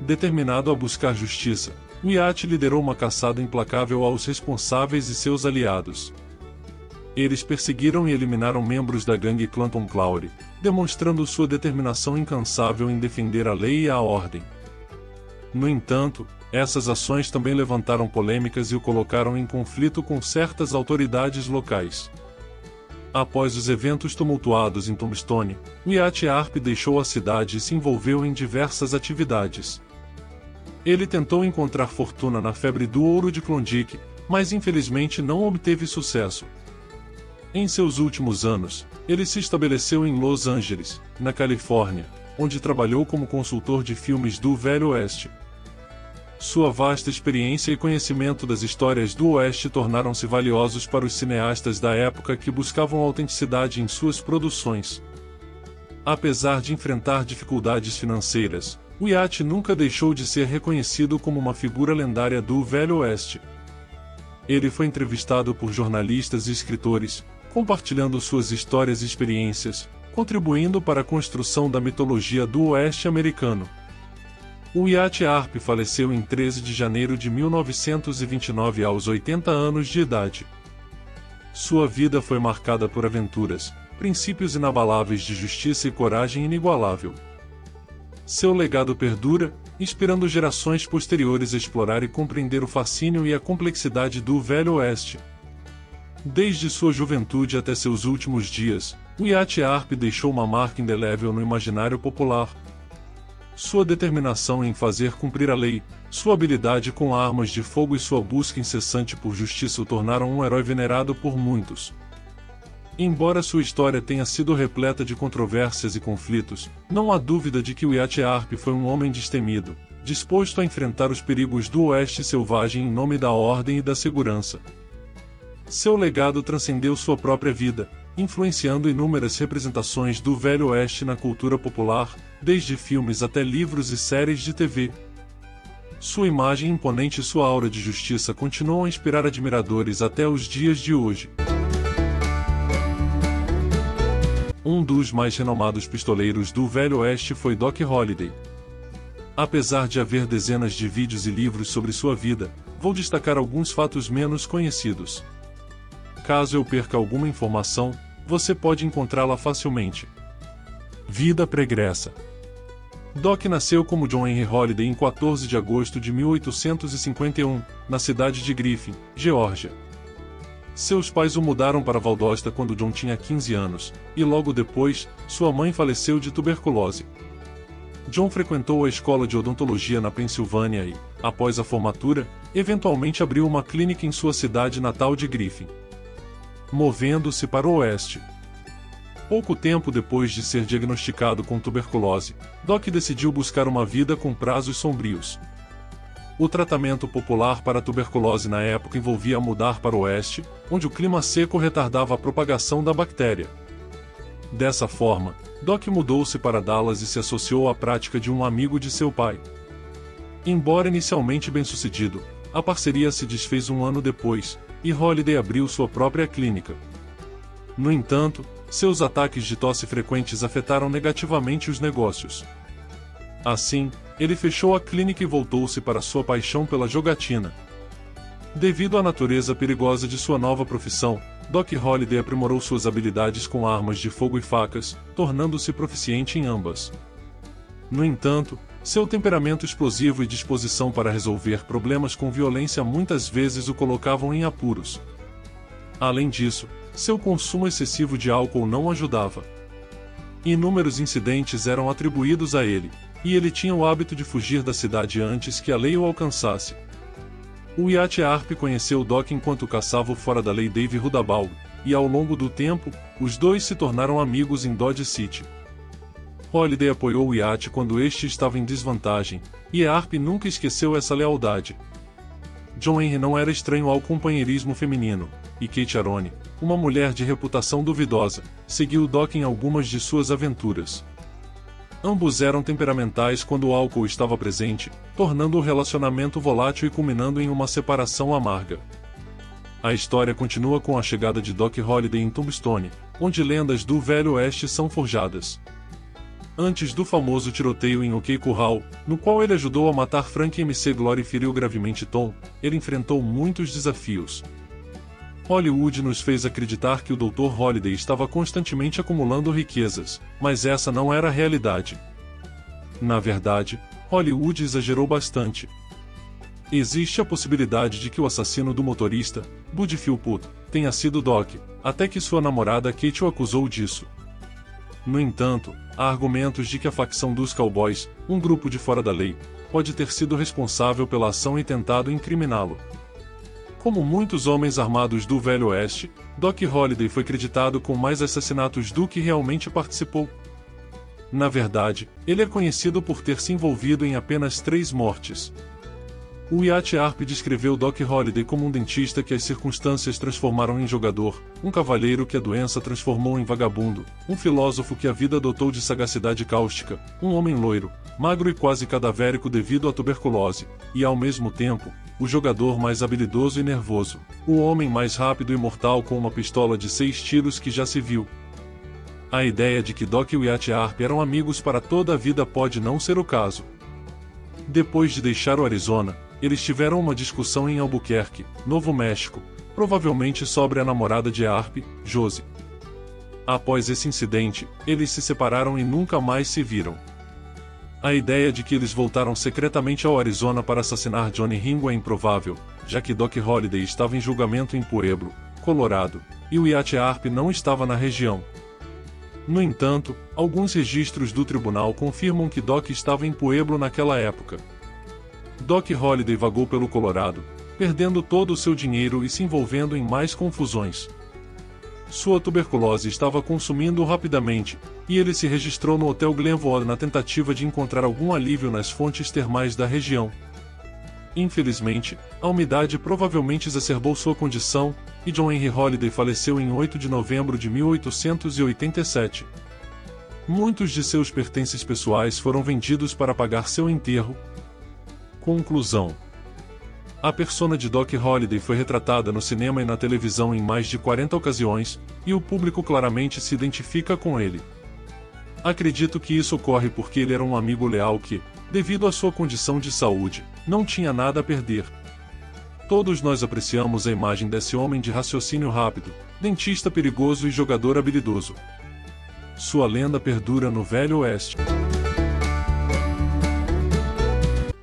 Determinado a buscar justiça, Wyatt liderou uma caçada implacável aos responsáveis e seus aliados. Eles perseguiram e eliminaram membros da gangue Clanton Clawry, demonstrando sua determinação incansável em defender a lei e a ordem. No entanto, essas ações também levantaram polêmicas e o colocaram em conflito com certas autoridades locais. Após os eventos tumultuados em Tombstone, Wyatt Earp deixou a cidade e se envolveu em diversas atividades. Ele tentou encontrar fortuna na febre do ouro de Klondike, mas infelizmente não obteve sucesso. Em seus últimos anos, ele se estabeleceu em Los Angeles, na Califórnia, onde trabalhou como consultor de filmes do Velho Oeste. Sua vasta experiência e conhecimento das histórias do Oeste tornaram-se valiosos para os cineastas da época que buscavam autenticidade em suas produções. Apesar de enfrentar dificuldades financeiras, Wyatt nunca deixou de ser reconhecido como uma figura lendária do Velho Oeste. Ele foi entrevistado por jornalistas e escritores, compartilhando suas histórias e experiências, contribuindo para a construção da mitologia do Oeste americano. Wyatt Earp faleceu em 13 de janeiro de 1929 aos 80 anos de idade. Sua vida foi marcada por aventuras, princípios inabaláveis de justiça e coragem inigualável. Seu legado perdura, inspirando gerações posteriores a explorar e compreender o fascínio e a complexidade do Velho Oeste. Desde sua juventude até seus últimos dias, Wyatt Earp deixou uma marca indelével no imaginário popular. Sua determinação em fazer cumprir a lei, sua habilidade com armas de fogo e sua busca incessante por justiça o tornaram um herói venerado por muitos. Embora sua história tenha sido repleta de controvérsias e conflitos, não há dúvida de que Wyatt Earp foi um homem destemido, disposto a enfrentar os perigos do Oeste selvagem em nome da ordem e da segurança. Seu legado transcendeu sua própria vida, influenciando inúmeras representações do Velho Oeste na cultura popular, desde filmes até livros e séries de TV. Sua imagem imponente e sua aura de justiça continuam a inspirar admiradores até os dias de hoje. Um dos mais renomados pistoleiros do Velho Oeste foi Doc Holliday. Apesar de haver dezenas de vídeos e livros sobre sua vida, vou destacar alguns fatos menos conhecidos. Caso eu perca alguma informação, você pode encontrá-la facilmente. Vida pregressa. Doc nasceu como John Henry Holliday em 14 de agosto de 1851, na cidade de Griffin, Geórgia. Seus pais o mudaram para Valdosta quando John tinha 15 anos, e logo depois, sua mãe faleceu de tuberculose. John frequentou a escola de odontologia na Pensilvânia e, após a formatura, eventualmente abriu uma clínica em sua cidade natal de Griffin. Movendo-se para o oeste. Pouco tempo depois de ser diagnosticado com tuberculose, Doc decidiu buscar uma vida com prazos sombrios. O tratamento popular para a tuberculose na época envolvia mudar para o oeste, onde o clima seco retardava a propagação da bactéria. Dessa forma, Doc mudou-se para Dallas e se associou à prática de um amigo de seu pai. Embora inicialmente bem-sucedido, a parceria se desfez um ano depois, e Holliday abriu sua própria clínica. No entanto, seus ataques de tosse frequentes afetaram negativamente os negócios. Assim, ele fechou a clínica e voltou-se para sua paixão pela jogatina. Devido à natureza perigosa de sua nova profissão, Doc Holliday aprimorou suas habilidades com armas de fogo e facas, tornando-se proficiente em ambas. No entanto, seu temperamento explosivo e disposição para resolver problemas com violência muitas vezes o colocavam em apuros. Além disso, seu consumo excessivo de álcool não ajudava. Inúmeros incidentes eram atribuídos a ele, e ele tinha o hábito de fugir da cidade antes que a lei o alcançasse. Wyatt Earp conheceu Doc enquanto caçava o fora da lei Dave Rudabaugh, e ao longo do tempo, os dois se tornaram amigos em Dodge City. Holiday apoiou Wyatt quando este estava em desvantagem, e Earp nunca esqueceu essa lealdade. John Henry não era estranho ao companheirismo feminino, e Kate Arone, uma mulher de reputação duvidosa, seguiu Doc em algumas de suas aventuras. Ambos eram temperamentais quando o álcool estava presente, tornando o relacionamento volátil e culminando em uma separação amarga. A história continua com a chegada de Doc Holliday em Tombstone, onde lendas do Velho Oeste são forjadas. Antes do famoso tiroteio em OK Corral, no qual ele ajudou a matar Frank MC Glory e feriu gravemente Tom, ele enfrentou muitos desafios. Hollywood nos fez acreditar que o Dr. Holliday estava constantemente acumulando riquezas, mas essa não era a realidade. Na verdade, Hollywood exagerou bastante. Existe a possibilidade de que o assassino do motorista, Bud Philpott, tenha sido Doc, até que sua namorada Kate o acusou disso. No entanto, há argumentos de que a facção dos Cowboys, um grupo de fora da lei, pode ter sido responsável pela ação e tentado incriminá-lo. Como muitos homens armados do Velho Oeste, Doc Holliday foi creditado com mais assassinatos do que realmente participou. Na verdade, ele é conhecido por ter se envolvido em apenas 3 mortes. Wyatt Earp descreveu Doc Holliday como um dentista que as circunstâncias transformaram em jogador, um cavalheiro que a doença transformou em vagabundo, um filósofo que a vida dotou de sagacidade cáustica, um homem loiro, magro e quase cadavérico devido à tuberculose, e ao mesmo tempo, o jogador mais habilidoso e nervoso, o homem mais rápido e mortal com uma pistola de 6 tiros que já se viu. A ideia de que Doc e Wyatt Earp eram amigos para toda a vida pode não ser o caso. Depois de deixar o Arizona, eles tiveram uma discussão em Albuquerque, Novo México, provavelmente sobre a namorada de Earp, Josie. Após esse incidente, eles se separaram e nunca mais se viram. A ideia de que eles voltaram secretamente ao Arizona para assassinar Johnny Ringo é improvável, já que Doc Holliday estava em julgamento em Pueblo, Colorado, e Wyatt Earp não estava na região. No entanto, alguns registros do tribunal confirmam que Doc estava em Pueblo naquela época. Doc Holliday vagou pelo Colorado, perdendo todo o seu dinheiro e se envolvendo em mais confusões. Sua tuberculose estava consumindo-o rapidamente, e ele se registrou no Hotel Glenwood na tentativa de encontrar algum alívio nas fontes termais da região. Infelizmente, a umidade provavelmente exacerbou sua condição, e John Henry Holliday faleceu em 8 de novembro de 1887. Muitos de seus pertences pessoais foram vendidos para pagar seu enterro. Conclusão: a persona de Doc Holliday foi retratada no cinema e na televisão em mais de 40 ocasiões, e o público claramente se identifica com ele. Acredito que isso ocorre porque ele era um amigo leal que, devido à sua condição de saúde, não tinha nada a perder. Todos nós apreciamos a imagem desse homem de raciocínio rápido, dentista perigoso e jogador habilidoso. Sua lenda perdura no Velho Oeste.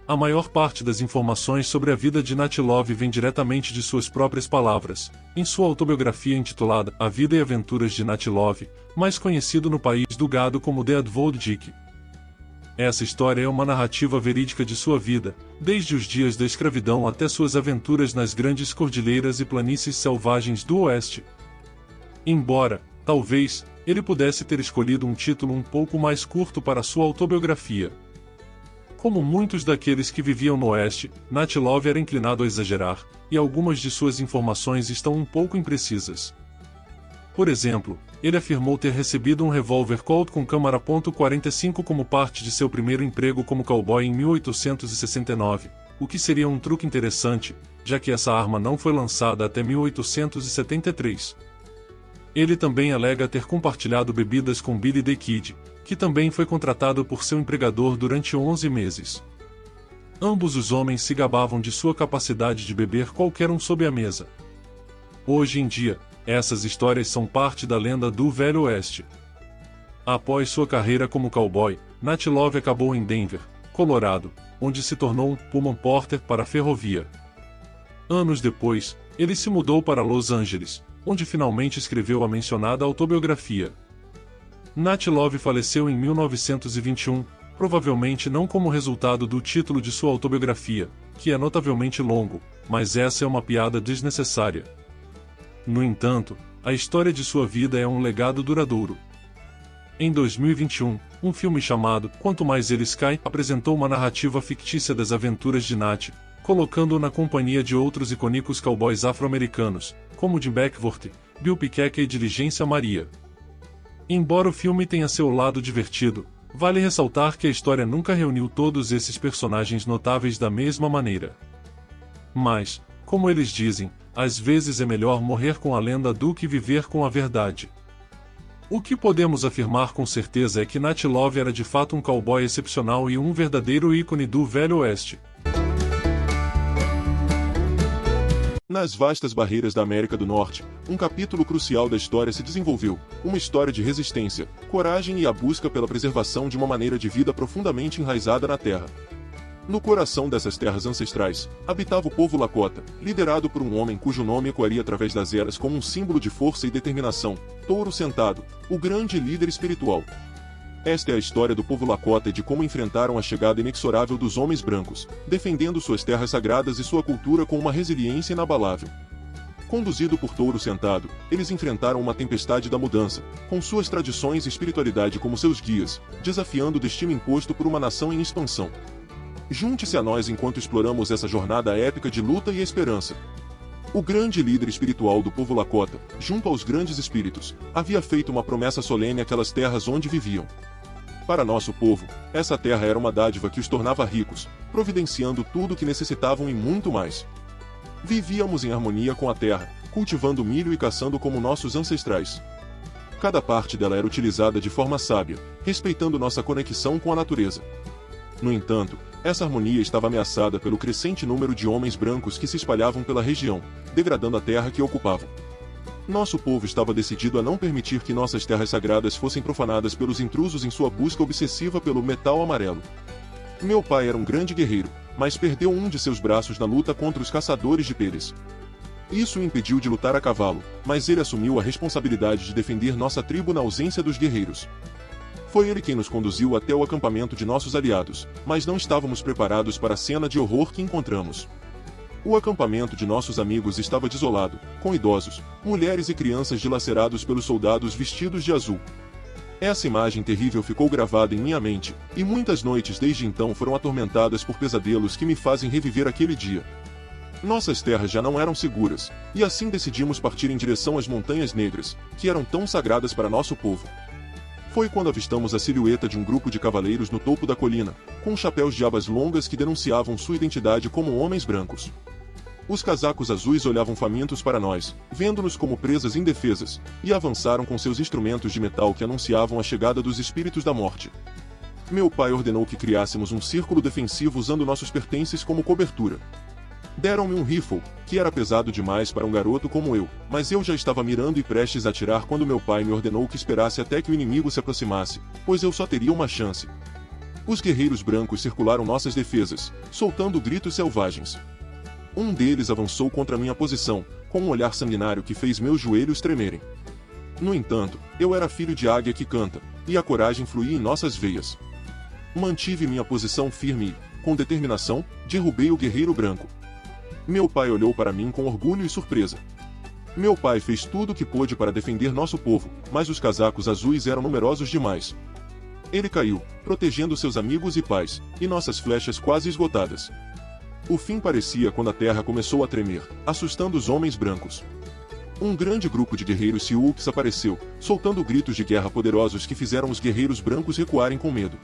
A maior parte das informações sobre a vida de Nat Love vem diretamente de suas próprias palavras, em sua autobiografia intitulada A Vida e Aventuras de Nat Love, mais conhecido no país do gado como The Advold Dick. Essa história é uma narrativa verídica de sua vida, desde os dias da escravidão até suas aventuras nas grandes cordilheiras e planícies selvagens do Oeste. Embora, talvez, ele pudesse ter escolhido um título um pouco mais curto para sua autobiografia. Como muitos daqueles que viviam no Oeste, Nat Love era inclinado a exagerar, e algumas de suas informações estão um pouco imprecisas. Por exemplo, ele afirmou ter recebido um revólver Colt com câmara .45 como parte de seu primeiro emprego como cowboy em 1869, o que seria um truque interessante, já que essa arma não foi lançada até 1873. Ele também alega ter compartilhado bebidas com Billy the Kid, que também foi contratado por seu empregador durante 11 meses. Ambos os homens se gabavam de sua capacidade de beber qualquer um sob a mesa. Hoje em dia, essas histórias são parte da lenda do Velho Oeste. Após sua carreira como cowboy, Nat Love acabou em Denver, Colorado, onde se tornou um Pullman Porter para a ferrovia. Anos depois, ele se mudou para Los Angeles, onde finalmente escreveu a mencionada autobiografia. Nat Love faleceu em 1921, provavelmente não como resultado do título de sua autobiografia, que é notavelmente longo, mas essa é uma piada desnecessária. No entanto, a história de sua vida é um legado duradouro. Em 2021, um filme chamado Quanto Mais Eles Caem apresentou uma narrativa fictícia das aventuras de Nat, colocando-o na companhia de outros icônicos cowboys afro-americanos, como Jim Beckwourth, Bill Piquet e Diligência Maria. Embora o filme tenha seu lado divertido, vale ressaltar que a história nunca reuniu todos esses personagens notáveis da mesma maneira. Mas, como eles dizem, às vezes é melhor morrer com a lenda do que viver com a verdade. O que podemos afirmar com certeza é que Nat Love era de fato um cowboy excepcional e um verdadeiro ícone do Velho Oeste. Nas vastas barreiras da América do Norte, um capítulo crucial da história se desenvolveu, uma história de resistência, coragem e a busca pela preservação de uma maneira de vida profundamente enraizada na terra. No coração dessas terras ancestrais, habitava o povo Lakota, liderado por um homem cujo nome ecoaria através das eras como um símbolo de força e determinação, Touro Sentado, o grande líder espiritual. Esta é a história do povo Lakota e de como enfrentaram a chegada inexorável dos homens brancos, defendendo suas terras sagradas e sua cultura com uma resiliência inabalável. Conduzido por Touro Sentado, eles enfrentaram uma tempestade da mudança, com suas tradições e espiritualidade como seus guias, desafiando o destino imposto por uma nação em expansão. Junte-se a nós enquanto exploramos essa jornada épica de luta e esperança. O grande líder espiritual do povo Lakota, junto aos grandes espíritos, havia feito uma promessa solene àquelas terras onde viviam. Para nosso povo, essa terra era uma dádiva que os tornava ricos, providenciando tudo o que necessitavam e muito mais. Vivíamos em harmonia com a terra, cultivando milho e caçando como nossos ancestrais. Cada parte dela era utilizada de forma sábia, respeitando nossa conexão com a natureza. No entanto, essa harmonia estava ameaçada pelo crescente número de homens brancos que se espalhavam pela região, degradando a terra que ocupavam. Nosso povo estava decidido a não permitir que nossas terras sagradas fossem profanadas pelos intrusos em sua busca obsessiva pelo metal amarelo. Meu pai era um grande guerreiro, mas perdeu um de seus braços na luta contra os caçadores de peles. Isso o impediu de lutar a cavalo, mas ele assumiu a responsabilidade de defender nossa tribo na ausência dos guerreiros. Foi ele quem nos conduziu até o acampamento de nossos aliados, mas não estávamos preparados para a cena de horror que encontramos. O acampamento de nossos amigos estava desolado, com idosos, mulheres e crianças dilacerados pelos soldados vestidos de azul. Essa imagem terrível ficou gravada em minha mente, e muitas noites desde então foram atormentadas por pesadelos que me fazem reviver aquele dia. Nossas terras já não eram seguras, e assim decidimos partir em direção às Montanhas Negras, que eram tão sagradas para nosso povo. Foi quando avistamos a silhueta de um grupo de cavaleiros no topo da colina, com chapéus de abas longas que denunciavam sua identidade como homens brancos. Os casacos azuis olhavam famintos para nós, vendo-nos como presas indefesas, e avançaram com seus instrumentos de metal que anunciavam a chegada dos espíritos da morte. Meu pai ordenou que criássemos um círculo defensivo usando nossos pertences como cobertura. Deram-me um rifle, que era pesado demais para um garoto como eu, mas eu já estava mirando e prestes a atirar quando meu pai me ordenou que esperasse até que o inimigo se aproximasse, pois eu só teria uma chance. Os guerreiros brancos circularam nossas defesas, soltando gritos selvagens. Um deles avançou contra minha posição, com um olhar sanguinário que fez meus joelhos tremerem. No entanto, eu era filho de águia que canta, e a coragem fluía em nossas veias. Mantive minha posição firme e, com determinação, derrubei o guerreiro branco. Meu pai olhou para mim com orgulho e surpresa. Meu pai fez tudo o que pôde para defender nosso povo, mas os casacos azuis eram numerosos demais. Ele caiu, protegendo seus amigos e pais, e nossas flechas quase esgotadas. O fim parecia quando a terra começou a tremer, assustando os homens brancos. Um grande grupo de guerreiros Sioux apareceu, soltando gritos de guerra poderosos que fizeram os guerreiros brancos recuarem com medo.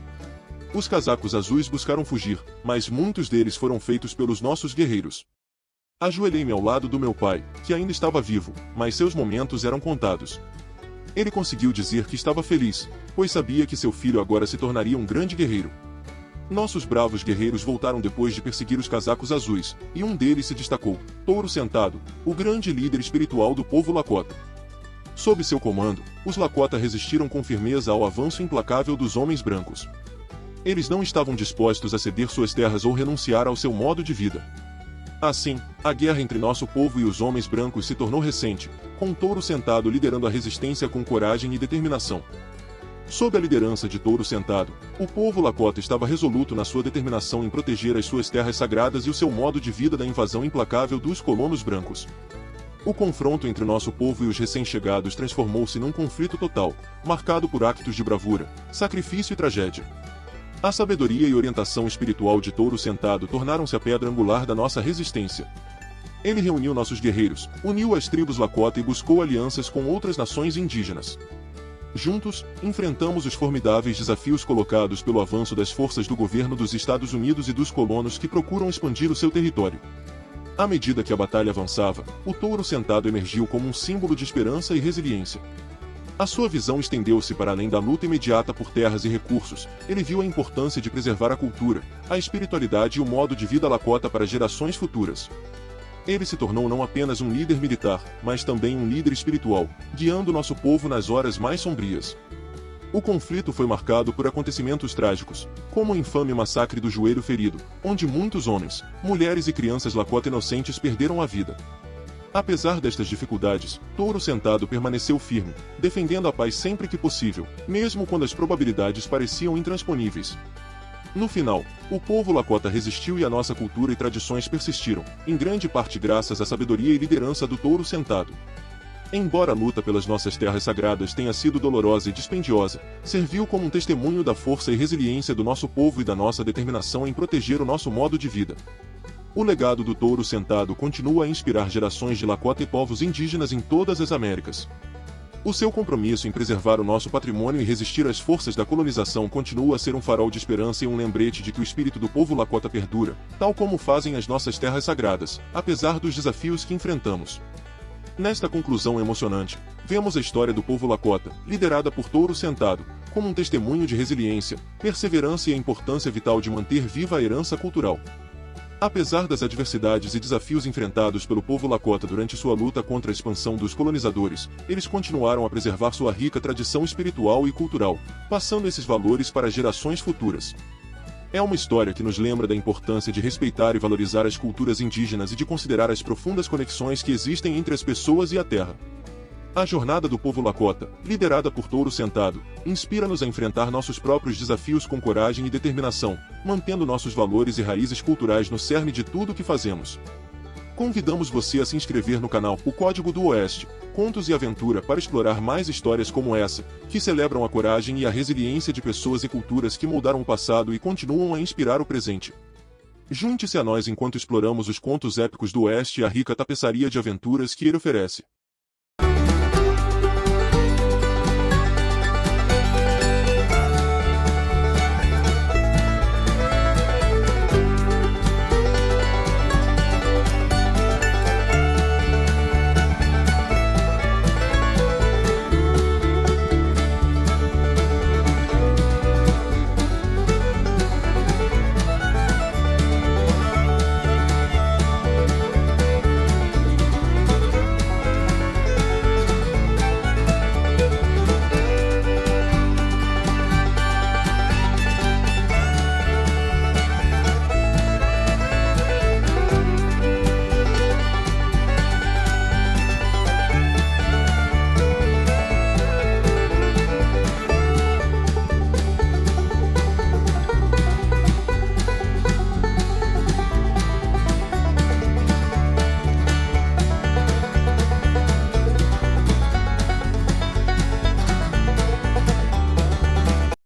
Os casacos azuis buscaram fugir, mas muitos deles foram feitos pelos nossos guerreiros. Ajoelhei-me ao lado do meu pai, que ainda estava vivo, mas seus momentos eram contados. Ele conseguiu dizer que estava feliz, pois sabia que seu filho agora se tornaria um grande guerreiro. Nossos bravos guerreiros voltaram depois de perseguir os casacos azuis, e um deles se destacou, Touro Sentado, o grande líder espiritual do povo Lakota. Sob seu comando, os Lakota resistiram com firmeza ao avanço implacável dos homens brancos. Eles não estavam dispostos a ceder suas terras ou renunciar ao seu modo de vida. Assim, a guerra entre nosso povo e os homens brancos se tornou recente, com Touro Sentado liderando a resistência com coragem e determinação. Sob a liderança de Touro Sentado, o povo Lakota estava resoluto na sua determinação em proteger as suas terras sagradas e o seu modo de vida da invasão implacável dos colonos brancos. O confronto entre nosso povo e os recém-chegados transformou-se num conflito total, marcado por actos de bravura, sacrifício e tragédia. A sabedoria e orientação espiritual de Touro Sentado tornaram-se a pedra angular da nossa resistência. Ele reuniu nossos guerreiros, uniu as tribos Lakota e buscou alianças com outras nações indígenas. Juntos, enfrentamos os formidáveis desafios colocados pelo avanço das forças do governo dos Estados Unidos e dos colonos que procuram expandir o seu território. À medida que a batalha avançava, o Touro Sentado emergiu como um símbolo de esperança e resiliência. A sua visão estendeu-se para além da luta imediata por terras e recursos. Ele viu a importância de preservar a cultura, a espiritualidade e o modo de vida Lakota para gerações futuras. Ele se tornou não apenas um líder militar, mas também um líder espiritual, guiando nosso povo nas horas mais sombrias. O conflito foi marcado por acontecimentos trágicos, como o infame massacre do Joelho Ferido, onde muitos homens, mulheres e crianças Lakota inocentes perderam a vida. Apesar destas dificuldades, Touro Sentado permaneceu firme, defendendo a paz sempre que possível, mesmo quando as probabilidades pareciam intransponíveis. No final, o povo Lakota resistiu e a nossa cultura e tradições persistiram, em grande parte graças à sabedoria e liderança do Touro Sentado. Embora a luta pelas nossas terras sagradas tenha sido dolorosa e dispendiosa, serviu como um testemunho da força e resiliência do nosso povo e da nossa determinação em proteger o nosso modo de vida. O legado do Touro Sentado continua a inspirar gerações de Lakota e povos indígenas em todas as Américas. O seu compromisso em preservar o nosso patrimônio e resistir às forças da colonização continua a ser um farol de esperança e um lembrete de que o espírito do povo Lakota perdura, tal como fazem as nossas terras sagradas, apesar dos desafios que enfrentamos. Nesta conclusão emocionante, vemos a história do povo Lakota, liderada por Touro Sentado, como um testemunho de resiliência, perseverança e a importância vital de manter viva a herança cultural. Apesar das adversidades e desafios enfrentados pelo povo Lakota durante sua luta contra a expansão dos colonizadores, eles continuaram a preservar sua rica tradição espiritual e cultural, passando esses valores para gerações futuras. É uma história que nos lembra da importância de respeitar e valorizar as culturas indígenas e de considerar as profundas conexões que existem entre as pessoas e a terra. A jornada do povo Lakota, liderada por Touro Sentado, inspira-nos a enfrentar nossos próprios desafios com coragem e determinação, mantendo nossos valores e raízes culturais no cerne de tudo o que fazemos. Convidamos você a se inscrever no canal O Código do Oeste, Contos e Aventura para explorar mais histórias como essa, que celebram a coragem e a resiliência de pessoas e culturas que moldaram o passado e continuam a inspirar o presente. Junte-se a nós enquanto exploramos os contos épicos do Oeste e a rica tapeçaria de aventuras que ele oferece.